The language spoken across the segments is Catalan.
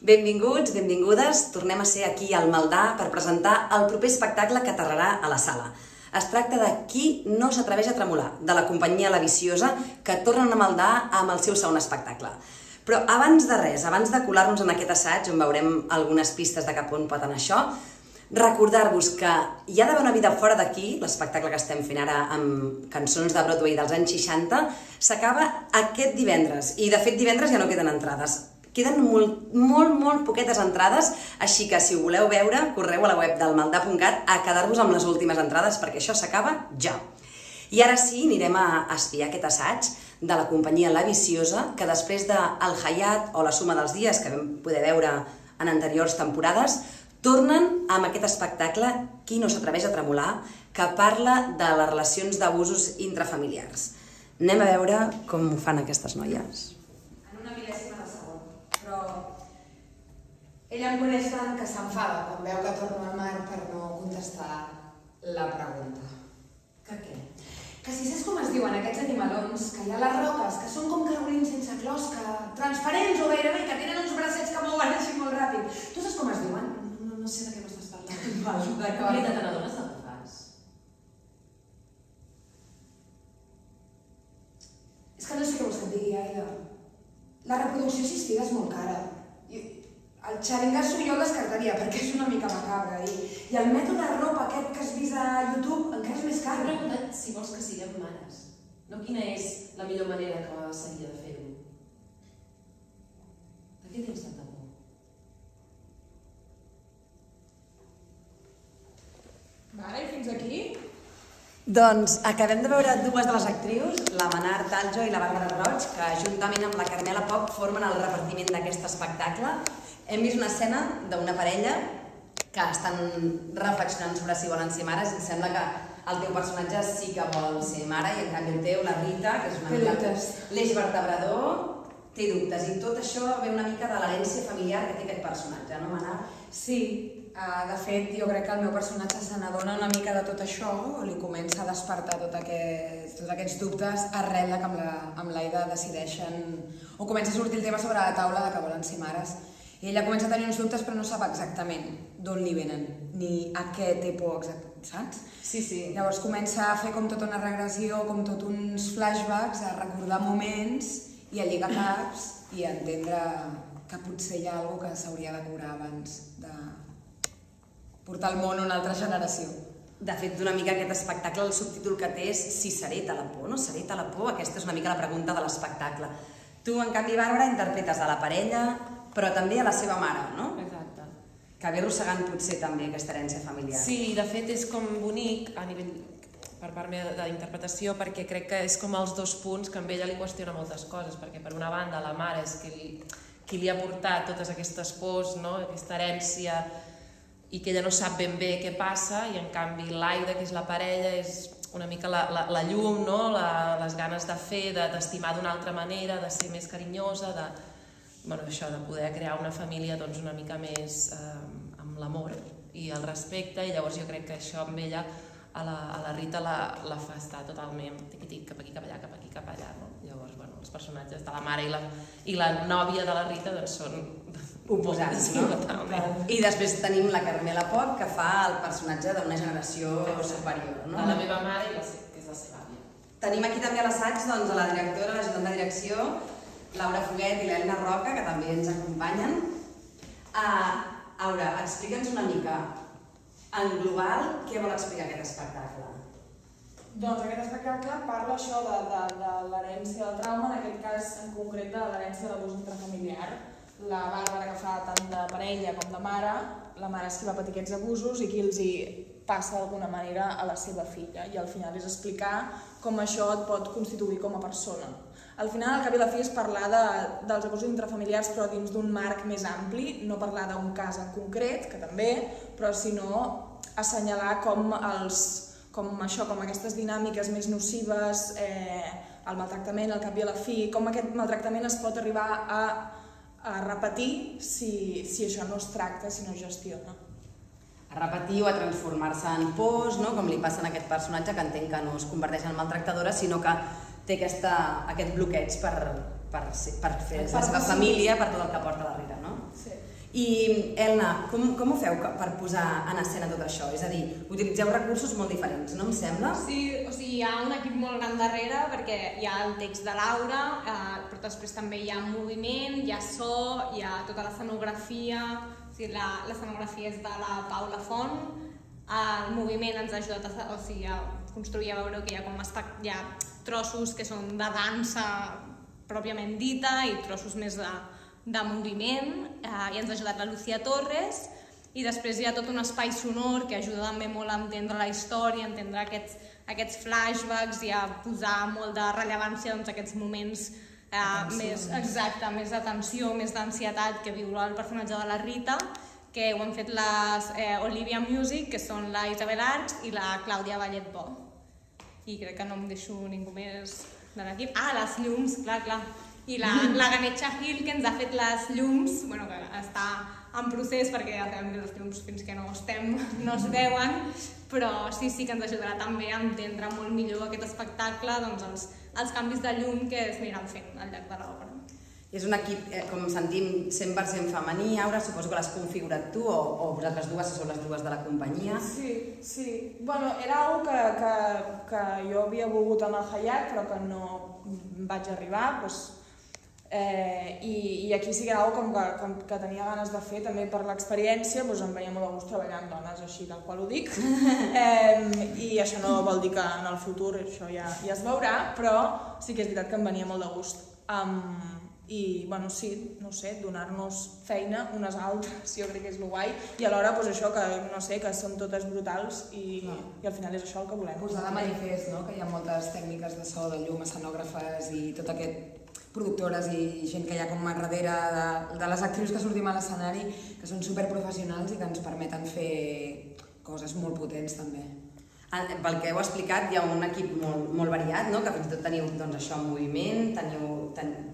Benvinguts, benvingudes, tornem a ser aquí al Maldà per presentar el proper espectacle que aterrarà a la sala. Es tracta de Qui no s'atreveix a tremolar, de la companyia La Viciosa, que tornen a Maldà amb el seu segon espectacle. Però abans de res, abans de colar-nos en aquest assaig, on veurem algunes pistes de cap on pot anar això, recordar-vos que hi ha d'haver una vida fora d'aquí, l'espectacle que estem fent ara amb cançons de Broadway dels anys 60, s'acaba aquest divendres, i de fet divendres ja no queden entrades. Queden molt poquetes entrades, així que si ho voleu veure, correu a la web del maldà.cat a quedar-vos amb les últimes entrades, perquè això s'acaba ja. I ara sí, anirem a espiar aquest assaig de la companyia La Viciosa, que després de El Hayat o La Suma dels dies, que vam poder veure en anteriors temporades, tornen amb aquest espectacle Qui no s'atreveix a tremolar, que parla de les relacions d'abusos intrafamiliars. Anem a veure com ho fan aquestes noies. Ella em coneix tant que s'enfada quan veu que torno al mar per no contestar la pregunta. Que què? Que si saps com es diuen aquests animalons, que hi ha les roques, que són com cargolins sense closca, transparents o gairebé, que tenen uns bracets que mouen així molt ràpid. Tu saps com es diuen? No sé de què m'estàs parlant. D'acord. Te n'adones del que fas? És que no sé què vols que et digui, Aida. La reproducció assistida és molt cara. El xeringasso jo el descartaria perquè és una mica macabre i el mètode ropa aquest que has vist a YouTube encara és més car. T'he preguntat si vols que siguem mares, no quina és la millor manera que seria de fer-ho. De què tens tanta por? Vale, i fins aquí? Doncs acabem de veure dues de les actrius, la Manar Taljo i la Bàrbara Roig, que juntament amb la Carmela Poch formen el repartiment d'aquest espectacle. Hem vist una escena d'una parella que estan reflexionant sobre si volen ser mares i sembla que el teu personatge sí que vol ser mare i en canvi el teu, la Rita, que és una mica l'eix vertebrador, té dubtes i tot això ve una mica de l'herència familiar que té aquest personatge, no, Manar? Sí, de fet jo crec que el meu personatge se n'adona una mica de tot això, li comença a despertar tots aquests dubtes arrel que amb l'Aida decideixen o comença a sortir el tema sobre la taula de que volen ser mares. I ella comença a tenir uns dubtes però no sap exactament d'on li venen, ni a què té por exactament, saps? Sí. Llavors comença a fer com tota una regressió, com tot uns flashbacks, a recordar moments i a lligar caps i a entendre que potser hi ha alguna cosa que s'hauria de curar abans de portar al món una altra generació. De fet, d'una mica aquest espectacle, el subtítol que té és Si s'hereta la por, no? S'hereta la por? Aquesta és una mica la pregunta de l'espectacle. Tu, en canvi, Bàrbara, interpretes a la parella, però també a la seva mare, no? Exacte. Que ve arrossegant potser també aquesta herència familiar. Sí, de fet és com bonic a nivell per part meva d'interpretació perquè crec que és com els dos punts que amb ella li qüestiona moltes coses, perquè per una banda la mare és qui li ha portat totes aquestes pors, no? Aquesta herència i que ella no sap ben bé què passa i en canvi l'Aida, que és la parella, és una mica la llum, no? Les ganes de fer, d'estimar d'una altra manera, de ser més carinyosa, això, de poder crear una família una mica més amb l'amor i el respecte, i llavors jo crec que això amb ella a la Rita la fa estar totalment tiqui-tic, cap aquí, cap allà, cap aquí, cap allà, no? Llavors, els personatges de la mare i la nòvia de la Rita són oposats, no? I després tenim la Carmela Poch, que fa el personatge d'una generació superior, no? De la meva mare, que és la seva àvia. Tenim aquí també a l'assaig a la directora, l'ajudant de direcció, Laura Foguet i l'Helena Roca, que també ens acompanyen. Aura, explica'ns una mica, en global, què vol explicar aquest espectacle? Doncs aquest espectacle parla això de l'herència del trauma, en aquest cas en concret de l'herència de l'abús intrafamiliar. La Bàrbara, que fa tant de parella com de mare, la mare és qui va patir aquests abusos i qui els hi passa d'alguna manera a la seva filla, i al final és explicar com això et pot constituir com a persona. Al final, al cap i a la fi, és parlar dels abusos intrafamiliars però dins d'un marc més ampli, no parlar d'un cas en concret, que també, però sinó assenyalar com aquestes dinàmiques més nocives, el maltractament, al cap i a la fi, com aquest maltractament es pot arribar a repetir si això no es tracta, si no es gestiona. A repetir o a transformar-se en pors, com li passa a aquest personatge, que entenc que no es converteix en maltractadora, sinó que té aquest bloqueig per fer la seva família, per tot el que porta darrere, no? Sí. I, Elna, com ho feu per posar en escena tot això? És a dir, utilitzeu recursos molt diferents, no em sembla? Sí, o sigui, hi ha un equip molt gran darrere perquè hi ha el text de Laura, però després també hi ha moviment, hi ha so, hi ha tota l'escenografia, o sigui, l'escenografia és de la Paula Font, el moviment ens ha ajudat a construir, a veure que hi ha trossos que són de dansa pròpiament dita i trossos més de moviment, i ens ha ajudat la Lucía Torres, i després hi ha tot un espai sonor que ajuda també molt a entendre la història, a entendre aquests flashbacks i a posar molt de rellevància a aquests moments més de tensió, més d'ansietat que viu el personatge de la Rita, que ho han fet les Olivia Music, que són la Isabel Arcs i la Clàudia Balletbo. I crec que no em deixo ningú més de l'equip. Ah, les llums, clar. I la Ganesha Hill, que ens ha fet les llums, que està en procés perquè les llums fins que no es veuen, però sí que ens ajudarà també a entendre molt millor aquest espectacle, els canvis de llum que es aniran fent al llarg de l'obra. És un equip, com sentim, 100% femení. Aura, suposo que l'has configurat tu o vosaltres dues sou les dues de la companyia? Sí. Bueno, era una que jo havia volgut amb el Hayat, però que no vaig arribar, i aquí sí que era una que tenia ganes de fer, també per l'experiència, em venia molt de gust treballar amb dones, així tal qual ho dic, i això no vol dir que en el futur això ja es veurà, però sí que és veritat que em venia molt de gust. I, sí, no sé, donar-nos feina unes altres, jo crec que és el guai, i alhora, això, que són totes brutals i al final és això el que volem. Posar de manifest, que hi ha moltes tècniques de so, de llum, escenògrafes i tot aquest productores i gent que hi ha com a darrere de les actrius que sortim a l'escenari, que són superprofessionals i que ens permeten fer coses molt potents també. Pel que heu explicat, hi ha un equip molt variat, que fins i tot teniu això en moviment,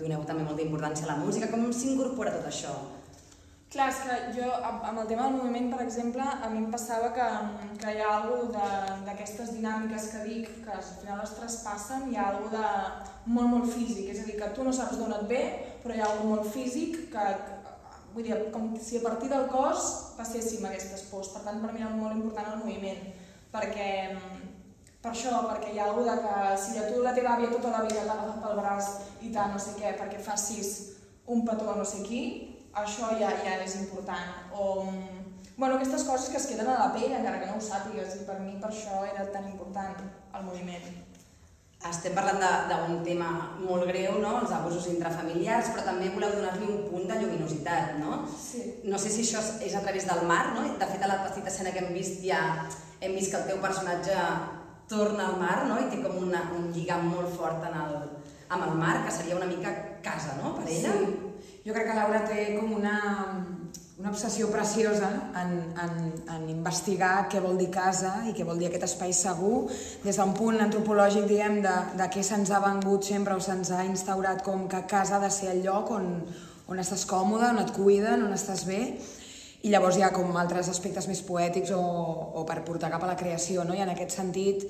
doneu també molta importància a la música. Com s'incorpora tot això? Clar, és que jo, amb el tema del moviment, per exemple, a mi em passava que hi ha alguna d'aquestes dinàmiques que dic, que al final es traspassen, hi ha alguna de molt físic, és a dir, que tu no saps d'on et ve, però hi ha alguna molt físic que, vull dir, com si a partir del cos passéssim aquestes pors. Per tant, per mi era molt important el moviment, perquè hi ha alguna que si a tu la teva àvia tota la vida t'agafa pel braç i tal, no sé què, perquè facis un petó a no sé qui, això ja és important. O aquestes coses que es queden a la pell encara que no ho sàpigues, i per mi per això era tan important el moviment. Estem parlant d'un tema molt greu, els abusos intrafamiliars, però també voleu donar-li un punt de lluminositat, no? Sí. No sé si això és a través del mar, no? De fet, a la petita escena que hem vist hem vist que el teu personatge torna al mar, no? I té com un lligam molt fort amb el mar, que seria una mica casa, no? Per ella. Sí. Jo crec que Laura té com una obsessió preciosa en investigar què vol dir casa i què vol dir aquest espai segur, des d'un punt antropològic, diguem, de què se'ns ha vengut sempre o se'ns ha instaurat com que casa ha de ser el lloc on estàs còmode, on et cuiden, on estàs bé, i llavors hi ha com altres aspectes més poètics o per portar cap a la creació, no? I en aquest sentit,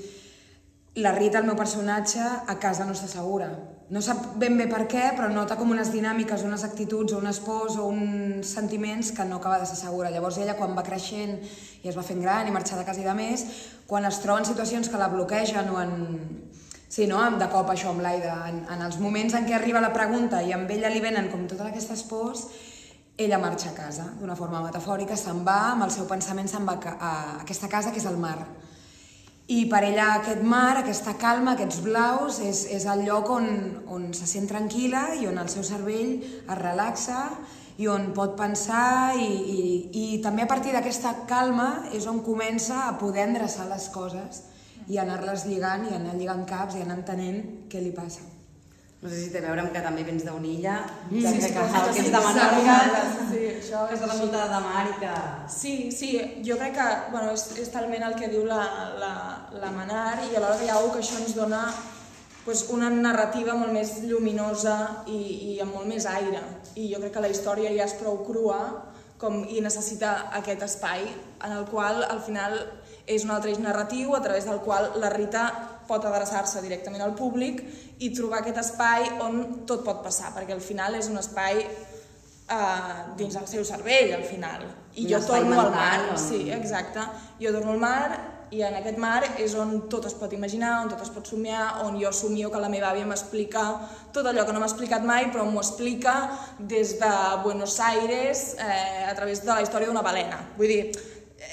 la Rita, el meu personatge, a casa no està segura. No sap ben bé per què, però nota com unes dinàmiques, unes actituds, o unes pors, o uns sentiments que no acaba de ser segura. Llavors ella, quan va creixent i es va fent gran i marxar de casa i de més, quan es troba en situacions que la bloquegen o de cop això amb l'Aida, en els moments en què arriba la pregunta i amb ella li venen com totes aquestes pors, ella marxa a casa, d'una forma metafòrica, se'n va, amb el seu pensament se'n va a aquesta casa que és el mar. I per ella aquest mar, aquesta calma, aquests blaus, és el lloc on se sent tranquil·la i on el seu cervell es relaxa i on pot pensar i també a partir d'aquesta calma és on comença a poder endreçar les coses i anar-les lligant i anar lligant caps i anar entenent què li passa. No sé si té a veure amb que també vens d'Onilla, que ets de Menorca, que estàs envoltada de mar i que... Sí, jo crec que és talment el que diu la Manar, i alhora que hi ha alguna que això ens dona una narrativa molt més lluminosa i amb molt més aire. I jo crec que la història ja és prou crua i necessita aquest espai en el qual al final és un altre eix narratiu a través del qual la Rita pot adreçar-se directament al públic i trobar aquest espai on tot pot passar, perquè al final és un espai dins el seu cervell, al final. I jo torno al mar. Sí, exacte. Jo torno al mar i en aquest mar és on tot es pot imaginar, on tot es pot somiar, on jo somio que la meva àvia m'explica tot allò que no m'ha explicat mai, però m'ho explica des de Buenos Aires a través de la història d'una balena. Vull dir,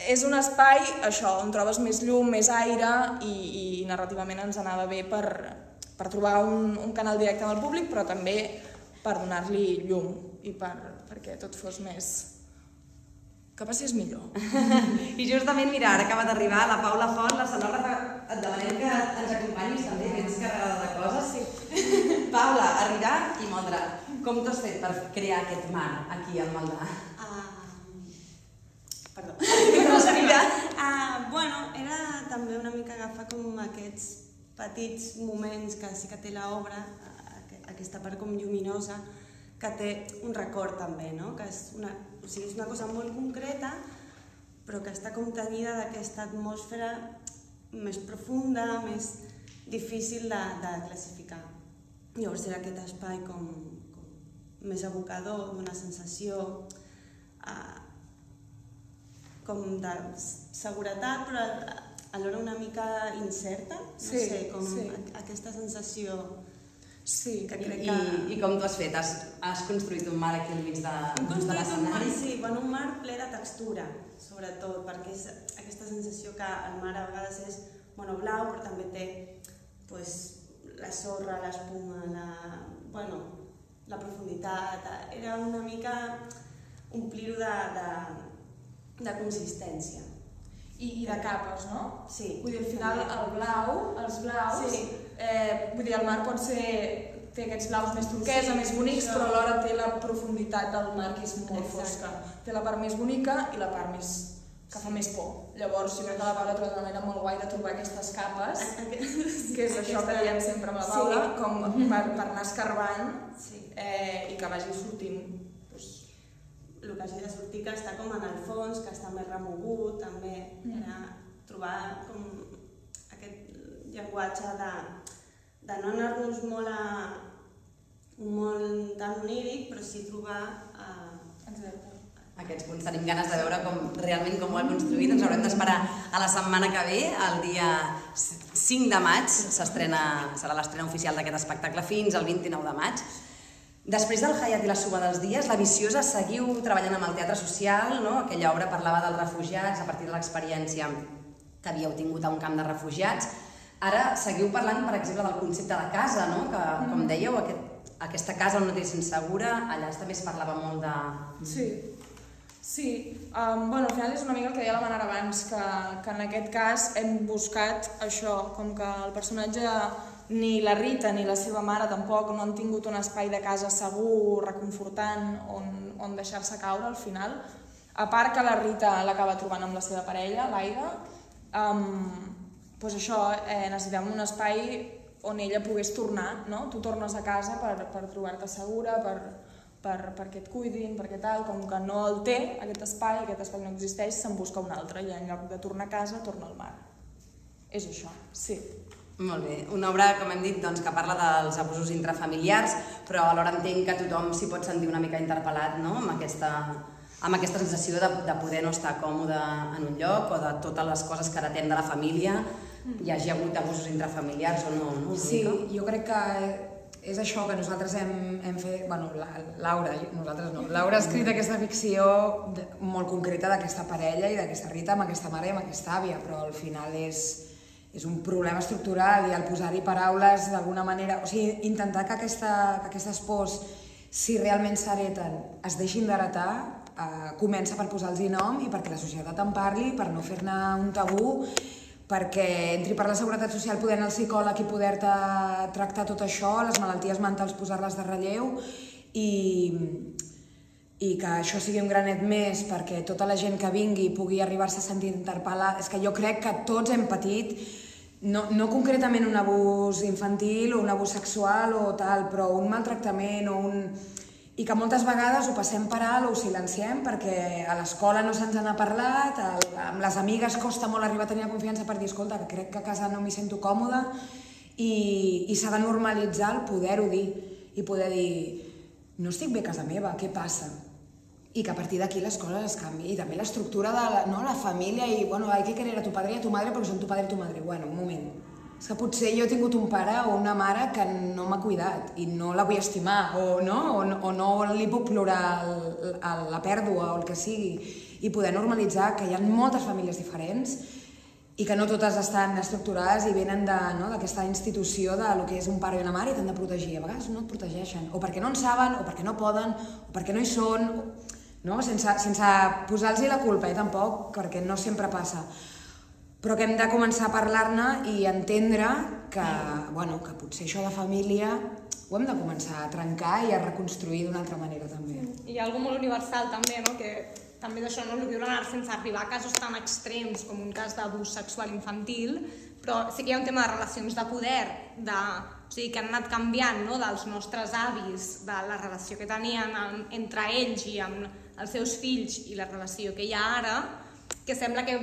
és un espai, això, on trobes més llum, més aire i narrativament ens anava bé per trobar un canal directe amb el públic, però també per donar-li llum i perquè tot fos més... que passés millor. I justament, mira, ara acaba d'arribar la Paula Font, l'escenògrafa, et demanem que ens acompanyis també, que ets carregada de coses. Sí. Paula, arribar i moldre. Com t'ho has fet per crear aquest mar aquí al Maldà? Perdó. Bueno, era també una mica agafar com aquests petits moments que sí que té l'obra, aquesta part com lluminosa, que té un record també, no? Que és una cosa molt concreta, però que està contenida d'aquesta atmosfera més profunda, més difícil de classificar. Llavors era aquest espai com més evocador, d'una sensació com de seguretat, però alhora una mica incerta, no sé, com aquesta sensació. Sí, que crec que... I com t'ho has fet? Has construït un mar aquí al mig de l'escenari? Sí, un mar ple de textura, sobretot, perquè és aquesta sensació que el mar a vegades és monoblau, però també té la sorra, l'espuma, la profunditat. Era una mica omplir-ho de consistència. I de capes, no? Sí. Vull dir, al final els blaus, vull dir, el mar pot té aquests blaus més turquesa, més bonics, però alhora té la profunditat del mar, que és molt fosca. Té la part més bonica i la part més que fa més por. Llavors, jo crec que la Paula ha trobat una manera molt guai de trobar aquestes capes, que és això que diem sempre amb la Paula, com per anar escarbant i que vagi sortint. El que hagi de sortir que està com en el fons, que està més remogut, també era trobar com aquest llenguatge de no anar-nos molt tan oníric, però sí trobar... Aquests punts. Tenim ganes de veure realment com ho han construït. Ens haurem d'esperar a la setmana que ve, el dia 5 de maig, serà l'estrena oficial d'aquest espectacle fins al 29 de maig. Després del Hayat i la Suma dels Dies, la Viciosa seguiu treballant amb el teatre social, no? Aquella obra parlava dels refugiats a partir de l'experiència que havíeu tingut a un camp de refugiats. Ara seguiu parlant, per exemple, del concepte de casa, no? Que, com dèieu, aquesta casa on no t'és insegura, allà també es parlava molt de... Sí. Al final és una mica el que deia la Manara abans, que en aquest cas hem buscat això, com que el personatge... Ni la Rita ni la seva mare tampoc no han tingut un espai de casa segur, reconfortant, on deixar-se caure al final. A part que la Rita l'acaba trobant amb la seva parella, l'Aida, doncs això, necessitem un espai on ella pogués tornar, no? Tu tornes a casa per trobar-te segura, perquè et cuidin, perquè tal, com que no el té, aquest espai no existeix, se'n busca un altre, i en lloc de tornar a casa, torna al mar. És això, sí. Molt bé, una obra, com hem dit, que parla dels abusos intrafamiliars, però alhora entenc que tothom s'hi pot sentir una mica interpel·lat, no? Amb aquesta sensació de poder no estar còmode en un lloc o de totes les coses que heretem de la família, hi hagi hagut abusos intrafamiliars o no? Sí, jo crec que és això que nosaltres hem fet, bueno, Laura ha escrit aquesta ficció molt concreta d'aquesta parella i d'aquesta Rita amb aquesta mare i amb aquesta àvia, però al final és un problema estructural i al posar-hi paraules d'alguna manera, o sigui, intentar que aquestes pors, si realment s'hereten, es deixin d'heretar, comença per posar-los nom i perquè la societat en parli, per no fer-ne un tabú, perquè entri per la seguretat social poder anar al psicòleg i poder-te tractar tot això, les malalties mentals posar-les de relleu i que això sigui un granet més perquè tota la gent que vingui pugui arribar-se a sentir interpel·lar. És que jo crec que tots hem patit, no concretament un abús infantil o un abús sexual o tal, però un maltractament i que moltes vegades ho passem per alt o ho silenciem perquè a l'escola no se'ns n'ha parlat, amb les amigues costa molt arribar a tenir la confiança per dir, escolta, que crec que a casa no m'hi sento còmoda i s'ha de normalitzar el poder-ho dir i poder dir no estic bé a casa meva, què passa? I que a partir d'aquí les coses es canvien. I també l'estructura de la família i, bueno, hay que querer a tu padre y a tu madre porque son tu padre y tu madre. Bueno, un moment. És que potser jo he tingut un pare o una mare que no m'ha cuidat i no la vull estimar o no li puc plorar la pèrdua o el que sigui. I poder normalitzar que hi ha moltes famílies diferents i que no totes estan estructurades i venen d'aquesta institució de lo que és un pare i una mare i t'han de protegir. A vegades no et protegeixen, o perquè no en saben, o perquè no poden, o perquè no hi són, sense posar-los la culpa, tampoc, perquè no sempre passa. Però que hem de començar a parlar-ne i entendre que potser això de família ho hem de començar a trencar i a reconstruir d'una altra manera també. Hi ha alguna molt universal també, no? Que també d'això, no? El viure sense arribar a casos tan extrems com un cas d'abús sexual infantil, però sí que hi ha un tema de relacions de poder, o sigui, que han anat canviant, no? Dels nostres avis, de la relació que tenien entre ells i amb els seus fills i la relació que hi ha ara, que sembla que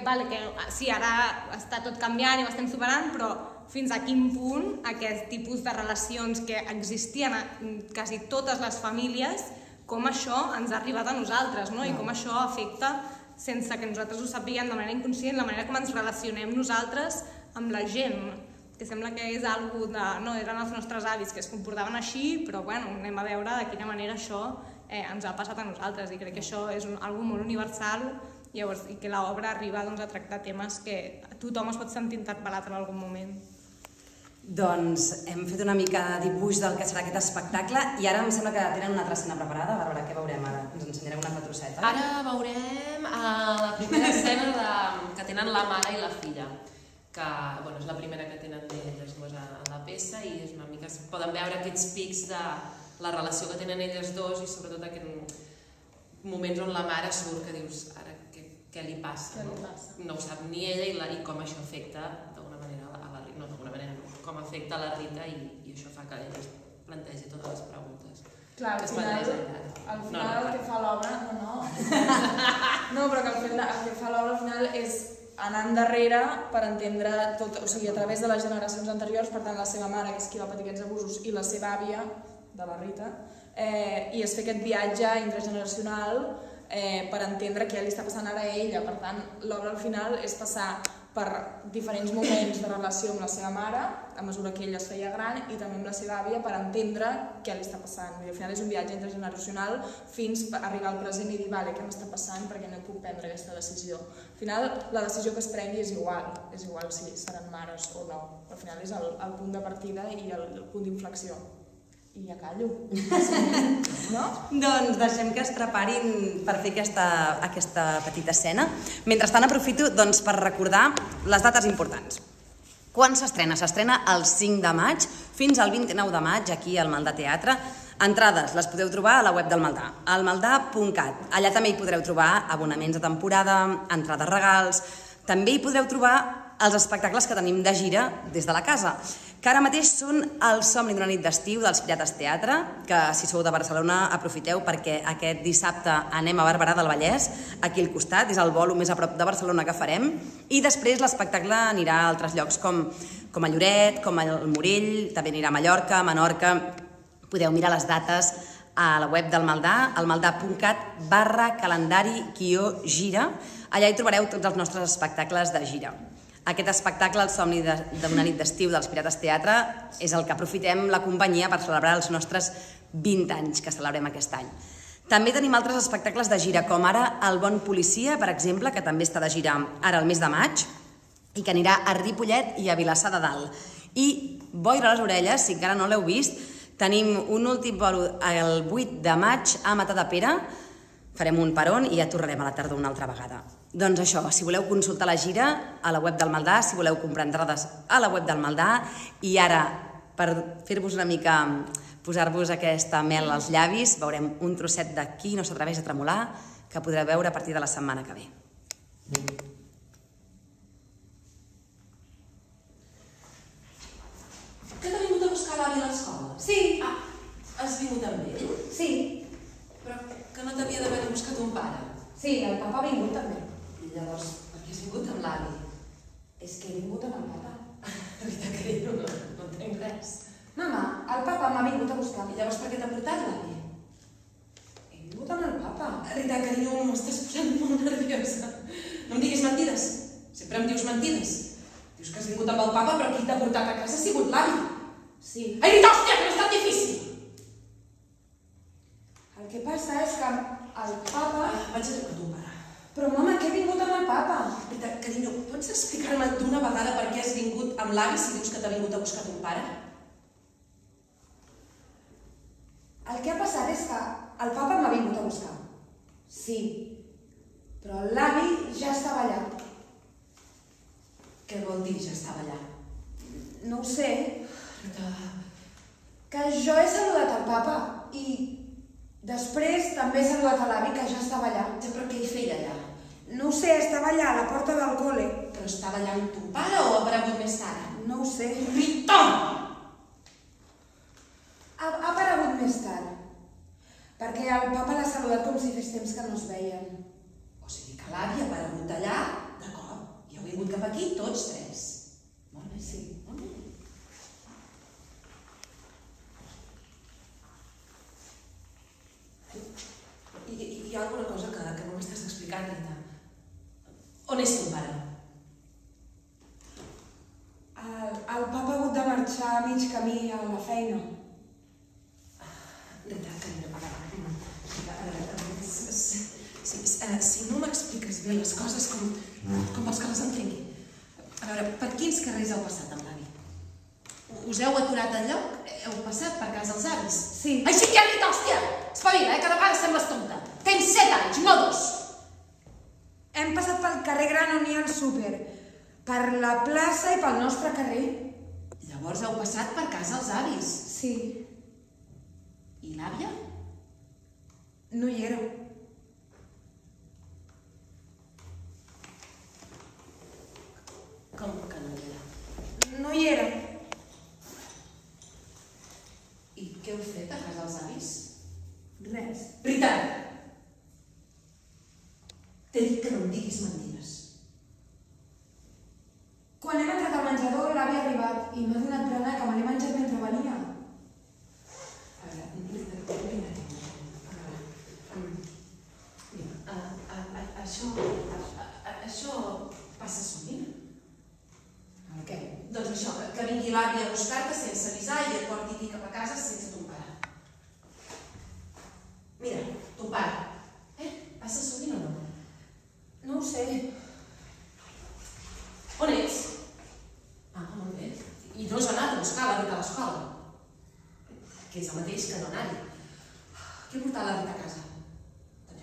sí, ara està tot canviant i ho estem superant, però fins a quin punt aquest tipus de relacions que existien a quasi totes les famílies, com això ens ha arribat a nosaltres, no? I com això afecta, sense que nosaltres ho sapiguem de manera inconscient, la manera com ens relacionem nosaltres amb la gent, que sembla que és algo de... No, eren els nostres avis que es comportaven així, però bueno, anem a veure de quina manera això ens ha passat a nosaltres, i crec que això és algo molt universal i que l'obra arriba a tractar temes que tothom es pot sentir interpel·lat en algun moment. Doncs hem fet una mica de dibuix del que serà aquest espectacle i ara em sembla que tenen una altra escena preparada. Bàrbara, què veurem ara? Ens ensenyareu una altra trosseta? Ara veurem la primera escena que tenen la mare i la filla, que és la primera que tenen elles dues a la peça i és una mica... Poden veure aquests pics de la relació que tenen elles dos i sobretot aquests moments on la mare surt que dius ara què li passa, no ho sap ni ella i com això afecta d'alguna manera a la Rita, no d'alguna manera, com afecta a la Rita i això fa que ella es plantegi totes les preguntes. Clar, al final el que fa l'obra, no, però que el que fa l'obra al final és anar endarrere per entendre tot, o sigui, a través de les generacions anteriors, per tant la seva mare, que és qui va patir aquests abusos, i la seva àvia, de la Rita, i es fer aquest viatge intergeneracional per entendre què li està passant ara a ella. Per tant, l'obra al final és passar per diferents moments de relació amb la seva mare, a mesura que ella es feia gran, i també amb la seva àvia per entendre què li està passant. I al final és un viatge intergeneracional fins a arribar al present i dir, vale, què m'està passant perquè no puc prendre aquesta decisió. Al final, la decisió que es prengui és igual si seran mares o no. Al final és el punt de partida i el punt d'inflexió. I ja callo. No? Doncs deixem que es preparin per fer aquesta petita escena. Mentrestant aprofito per recordar les dates importants. Quan s'estrena? S'estrena el 5 de maig fins al 29 de maig aquí al Maldà Teatre. Entrades les podeu trobar a la web del Maldà, almaldà.cat. Allà també hi podreu trobar abonaments de temporada, entrades regals. També hi podreu trobar els espectacles que tenim de gira des de la casa, que ara mateix són El somni d'una nit d'estiu dels Pirates Teatre, que si sou de Barcelona aprofiteu perquè aquest dissabte anem a Barberà del Vallès, aquí al costat, és el bolo més a prop de Barcelona que farem, i després l'espectacle anirà a altres llocs com a Lloret, com al Morell, també anirà a Mallorca, a Menorca. Podeu mirar les dates a la web del Maldà, almaldà.cat/calendari-gira. Allà hi trobareu tots els nostres espectacles de gira. Aquest espectacle, El somni d'una nit d'estiu dels Pirates Teatre, és el que aprofitem la companyia per celebrar els nostres 20 anys que celebrem aquest any. També tenim altres espectacles de gira, com ara El bon policia, per exemple, que també està de gira ara al mes de maig i que anirà a Ripollet i a Vilassar de Dalt. I boira a les orelles, si encara no l'heu vist, tenim un últim bolo el 8 de maig a Matadepera. Farem un peron i ja tornarem a la tardor una altra vegada. Doncs això, si voleu consultar la gira a la web del Maldà, si voleu comprar entrades a la web del Maldà, i ara, per fer-vos una mica, posar-vos aquesta mel als llavis, veurem un trosset d'Qui no s'atreveix a tremolar, que podreu veure a partir de la setmana que ve. Que t'ha vingut a buscar l'avi a l'escola? Sí. Ah, has vingut amb ell? Sí. Però que no t'havia d'haver buscat un pare. Sí, el papa ha vingut també. I llavors, per què has vingut amb l'avi? És que he vingut amb el papa. De veritat que no entenc res. Mama, el papa m'ha vingut a buscar. I llavors per què t'ha portat l'avi? vingut amb el papa. Rita, carinyo, m'estàs posant molt nerviosa. No em diguis mentides. Sempre em dius mentides. Dius que has vingut amb el papa, però qui t'ha portat a casa ha sigut l'avi. Sí. Ai, Rita, hòstia, que no és tan difícil! El que passa és que el papa... Vaig a trucar a ton pare. Però, mama, que he vingut amb el papa? Rita, carinyo, pots explicar-me d'una vegada per què has vingut amb l'avi si dius que t'ha vingut a buscar ton pare? El que ha passat és que el papa m'ha vingut a buscar. Sí. Però l'avi ja estava allà. Què vol dir, ja estava allà? No ho sé. Rita... Que jo he saludat el papa i després també he saludat a l'avi, que ja estava allà. Ja, però què hi feia allà? No ho sé, estava allà, a la porta del col·le. Però estava allà amb ton pare o ha aparegut més tard? No ho sé. Rita! Ha aparegut més tard. Perquè el papa l'ha saludat com si fes temps que no es veien. O sigui que l'avi ha aparegut allà, d'acord, i heu vingut cap aquí tots tres. Molt bé, sí. Molt bé. Hi ha alguna cosa que no m'estàs explicant, Rita. On és ton pare? El papa ha hagut de marxar a mig camí a la feina. Rita, carinyo, a veure, si no m'expliques bé les coses com vols que les entengui. A veure, per quins carrers heu passat amb l'avi? Us heu aturat al lloc? Heu passat per casa dels avis? Sí. Ai, sí, ja, Rita, hòstia! Espavila, cada vegada sembles tonta. Tens 7 anys, no 2. Hem passat pel carrer Gran on hi ha el súper, per la plaça i pel nostre carrer. Llavors heu passat per casa els avis. Sí. I l'àvia? No hi era. Com que no hi era? No hi era. I què heu fet a casa dels avis? Res. Rita! T'he dit que no em diguis mentides. Quan hem entrat al menjador l'havia arribat i m'ha donat plana que me l'he menjat mentre venia. A veure, Rita, vine aquí. Això passa sovint? El què? Doncs això, que vingui l'avi a buscar-te sense avisar i et porti aquí cap a casa sense ton pare. Mira, ton pare. Passa sovint o no? No ho sé. On ets? Molt bé. I no has anat a buscar la Rita a l'escola? Que és el mateix que no anar-hi. Què ha portat la Rita a casa? Doncs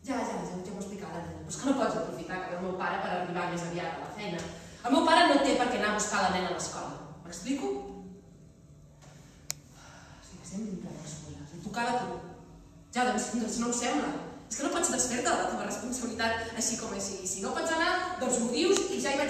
ja està. Ja m'ho explicat la nena. Però és que no pots aprofitar que ve el meu pare per arribar més aviat a la feina. El meu pare no té per què anar a buscar la nena a l'escola. M'explico? Sí, que sempre excuses. Et tocava a tu. Ja, doncs no em sembla. És que no pots desfer-te de la teva responsabilitat així com així. Si no pots anar, doncs m'ho dius i ja hi vaig